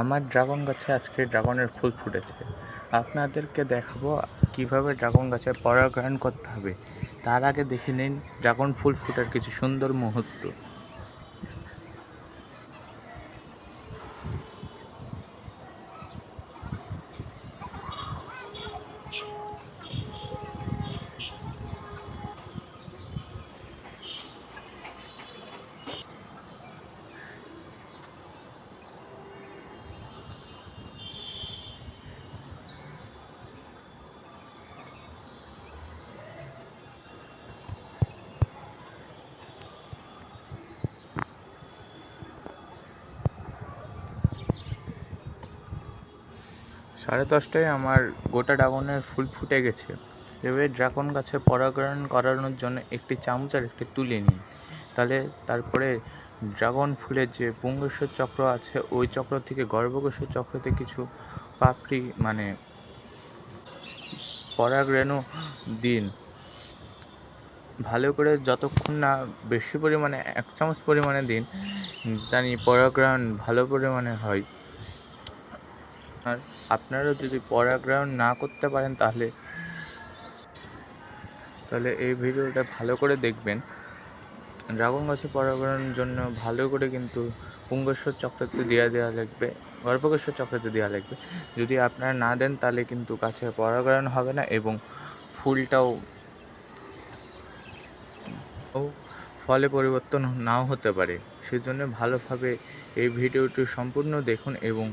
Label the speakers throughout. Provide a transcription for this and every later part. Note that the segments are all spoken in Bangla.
Speaker 1: আমার ড্রাগন গাছে আজকে ড্রাগনের ফুল ফুটেছে। আপনাদেরকে দেখাবো কিভাবে ড্রাগন গাছে পরাগায়ন করতে হবে। তার আগে দেখে নিন ড্রাগন ফুল ফোটার কিছু সুন্দর মুহূর্ত। সাড়ে দশটায় আমার গোটা ড্রাগনের ফুল ফুটে গেছে। এবার ড্রাগন গাছে পরাগায়ন করানোর জন্য একটি চামচ আর একটি তুলে নিন। তারপরে ড্রাগন ফুলের যে পুংকেশর চক্র আছে ওই চক্র থেকে গর্ভকেশর চক্রতে কিছু পাপড়ি পরাগরেণু দিন। ভালো করে যতক্ষণ না বেশি পরিমাণে 1 চামচ পরিমাণে দিন, জানি পরাগায়ন ভালো পরিমাণে হয়। আর আপনারা যদি পরাগায়ন না করতে পারেন তাহলে এই ভিডিওটা ভালো করে দেখবেন। ড্রাগন গাছে পরাগায়নের জন্য ভালো করে কিন্তু পুংকেশর চক্রতে দেওয়া লাগবে, গর্ভকেশর চক্রতে দেওয়া লাগবে। যদি আপনারা না দেন তাহলে কিন্তু গাছে পরাগায়ন হবে না এবং ফুলটাও ফলে পরিবর্তন নাও হতে পারে। সেজন্য ভালোভাবে এই ভিডিওটি সম্পূর্ণ দেখুন এবং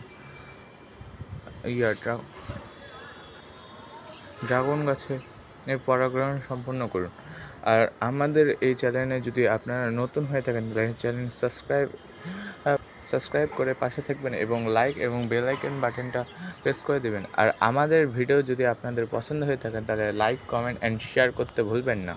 Speaker 1: ড্রাগন গাছে পরাগায়ন সম্পন্ন করুন। আর আমাদের এই চ্যানেলে যদি আপনারা নতুন হয়ে থাকেন তাহলে চ্যানেল সাবস্ক্রাইব করে পাশে থাকবেন এবং লাইক এবং বেল আইকন বাটনটা প্রেস করে দেবেন। আর আমাদের ভিডিও যদি আপনাদের পছন্দ হয়ে থাকে তাহলে লাইক, কমেন্ট অ্যান্ড শেয়ার করতে ভুলবেন না।